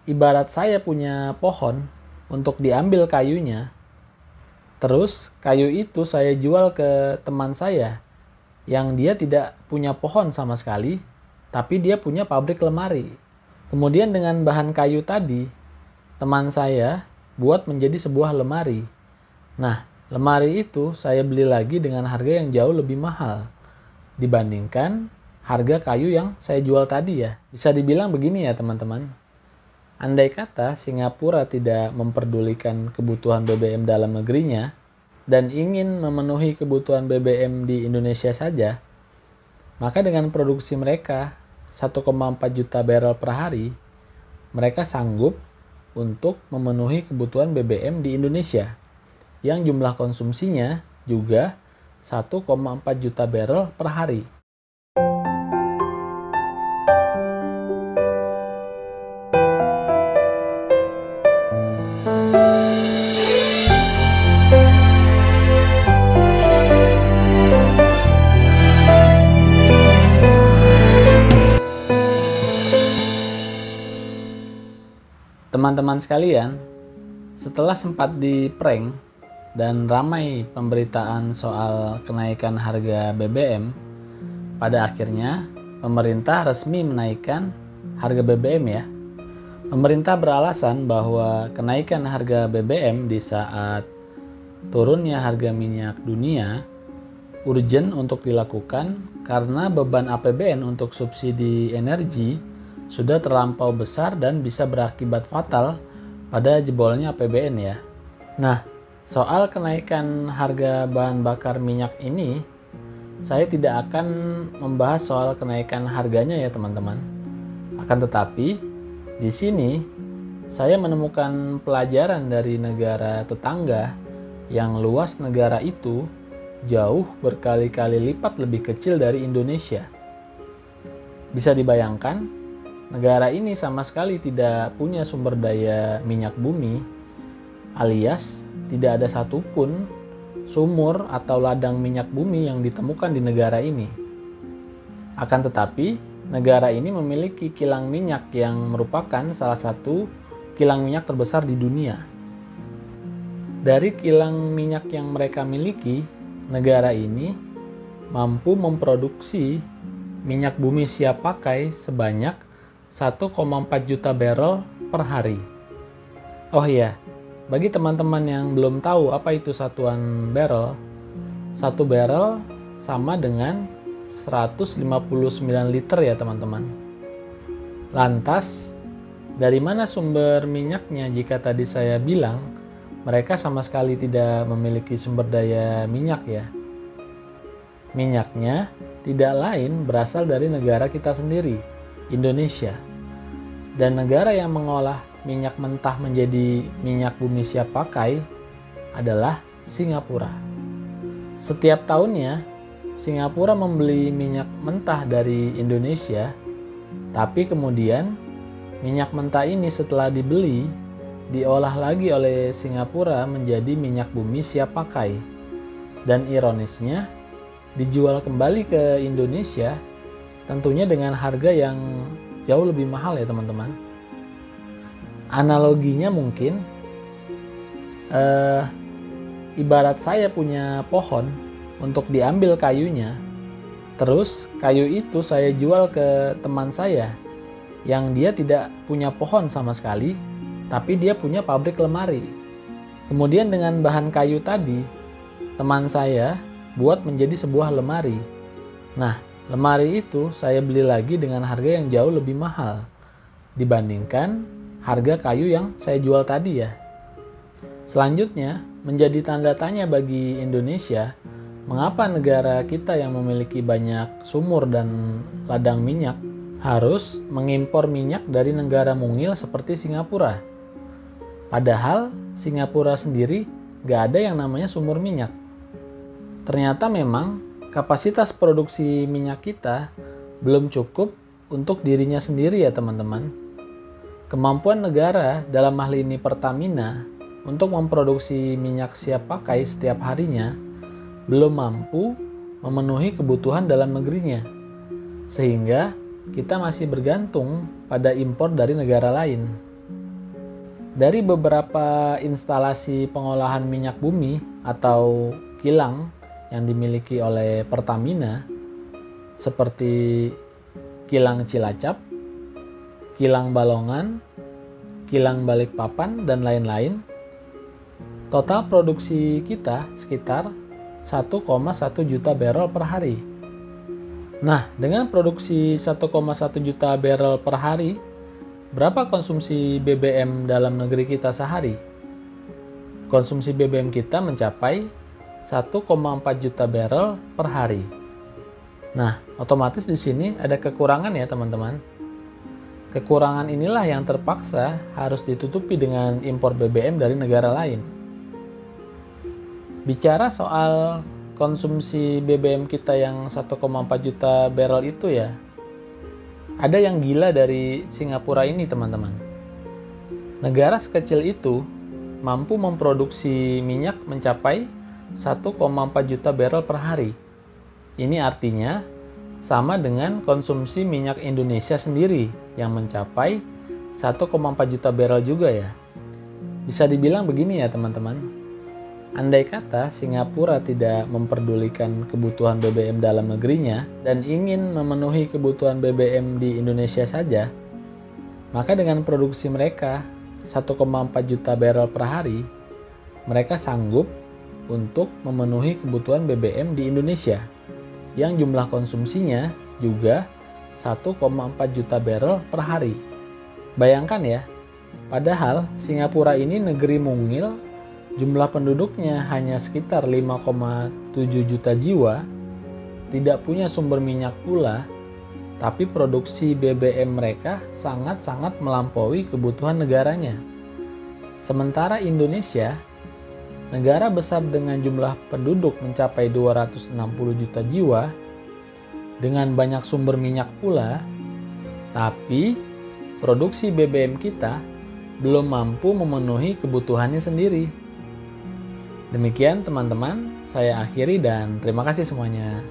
Ibarat saya punya pohon untuk diambil kayunya, terus kayu itu saya jual ke teman saya yang dia tidak punya pohon sama sekali, tapi dia punya pabrik lemari. Kemudian dengan bahan kayu tadi, teman saya buat menjadi sebuah lemari. Nah, lemari itu saya beli lagi dengan harga yang jauh lebih mahal dibandingkan harga kayu yang saya jual tadi ya. Bisa dibilang begini ya teman-teman. Andai kata Singapura tidak memperdulikan kebutuhan BBM dalam negerinya dan ingin memenuhi kebutuhan BBM di Indonesia saja, maka dengan produksi mereka 1,4 juta barrel per hari, mereka sanggup untuk memenuhi kebutuhan BBM di Indonesia yang jumlah konsumsinya juga 1,4 juta barrel per hari. Teman-teman sekalian, setelah sempat di-prank dan ramai pemberitaan soal kenaikan harga BBM, pada akhirnya pemerintah resmi menaikkan harga BBM ya. Pemerintah beralasan bahwa kenaikan harga BBM di saat turunnya harga minyak dunia urgent untuk dilakukan karena beban APBN untuk subsidi energi sudah terlampau besar dan bisa berakibat fatal pada jebolnya APBN ya. Nah, soal kenaikan harga bahan bakar minyak ini, saya tidak akan membahas soal kenaikan harganya ya teman-teman. Akan tetapi, di sini saya menemukan pelajaran dari negara tetangga yang luas negara itu jauh berkali-kali lipat lebih kecil dari Indonesia. Bisa dibayangkan, negara ini sama sekali tidak punya sumber daya minyak bumi, alias tidak ada satupun sumur atau ladang minyak bumi yang ditemukan di negara ini. Akan tetapi, negara ini memiliki kilang minyak yang merupakan salah satu kilang minyak terbesar di dunia. Dari kilang minyak yang mereka miliki, negara ini mampu memproduksi minyak bumi siap pakai sebanyak 1,4 juta barrel per hari. Oh iya, bagi teman-teman yang belum tahu apa itu satuan barrel, 1 barrel sama dengan 159 liter ya teman-teman. Lantas, dari mana sumber minyaknya jika tadi saya bilang mereka sama sekali tidak memiliki sumber daya minyak ya? Minyaknya tidak lain berasal dari negara kita sendiri, Indonesia. Dan negara yang mengolah minyak mentah menjadi minyak bumi siap pakai adalah Singapura. Setiap tahunnya, Singapura membeli minyak mentah dari Indonesia, tapi kemudian minyak mentah ini setelah dibeli, diolah lagi oleh Singapura menjadi minyak bumi siap pakai. Dan ironisnya, dijual kembali ke Indonesia tentunya dengan harga yang jauh lebih mahal ya teman-teman. Analoginya mungkin ibarat saya punya pohon untuk diambil kayunya, terus kayu itu saya jual ke teman saya yang dia tidak punya pohon sama sekali, tapi dia punya pabrik lemari. Kemudian dengan bahan kayu tadi, teman saya buat menjadi sebuah lemari. Nah, lemari itu saya beli lagi dengan harga yang jauh lebih mahal dibandingkan harga kayu yang saya jual tadi ya. Selanjutnya, menjadi tanda tanya bagi Indonesia, mengapa negara kita yang memiliki banyak sumur dan ladang minyak harus mengimpor minyak dari negara mungil seperti Singapura. Padahal Singapura sendiri gak ada yang namanya sumur minyak. Ternyata memang kapasitas produksi minyak kita belum cukup untuk dirinya sendiri ya teman-teman. Kemampuan negara, dalam hal ini Pertamina, untuk memproduksi minyak siap pakai setiap harinya belum mampu memenuhi kebutuhan dalam negerinya. Sehingga kita masih bergantung pada impor dari negara lain. Dari beberapa instalasi pengolahan minyak bumi atau kilang yang dimiliki oleh Pertamina, seperti Kilang Cilacap, Kilang Balongan, Kilang Balikpapan, dan lain-lain, total produksi kita sekitar 1,1 juta barrel per hari. Nah, dengan produksi 1,1 juta barrel per hari, berapa konsumsi BBM dalam negeri kita sehari? Konsumsi BBM kita mencapai 1,4 juta barrel per hari. Nah, otomatis di sini ada kekurangan ya teman-teman. Kekurangan inilah yang terpaksa harus ditutupi dengan impor BBM dari negara lain. Bicara soal konsumsi BBM kita yang 1,4 juta barrel itu ya, ada yang gila dari Singapura ini teman-teman. Negara sekecil itu mampu memproduksi minyak mencapai 1,4 juta barrel per hari. Ini artinya sama dengan konsumsi minyak Indonesia sendiri yang mencapai 1,4 juta barrel juga ya. Bisa dibilang begini ya teman-teman. Andai kata Singapura tidak memperdulikan kebutuhan BBM dalam negerinya dan ingin memenuhi kebutuhan BBM di Indonesia saja, maka dengan produksi mereka 1,4 juta barrel per hari, mereka sanggup untuk memenuhi kebutuhan BBM di Indonesia yang jumlah konsumsinya juga 1,4 juta barrel per hari. Bayangkan ya, padahal Singapura ini negeri mungil, jumlah penduduknya hanya sekitar 5,7 juta jiwa, tidak punya sumber minyak pula, tapi produksi BBM mereka sangat-sangat melampaui kebutuhan negaranya. Sementara Indonesia, negara besar dengan jumlah penduduk mencapai 260 juta jiwa, dengan banyak sumber minyak pula, tapi produksi BBM kita belum mampu memenuhi kebutuhannya sendiri. Demikian teman-teman, saya akhiri dan terima kasih semuanya.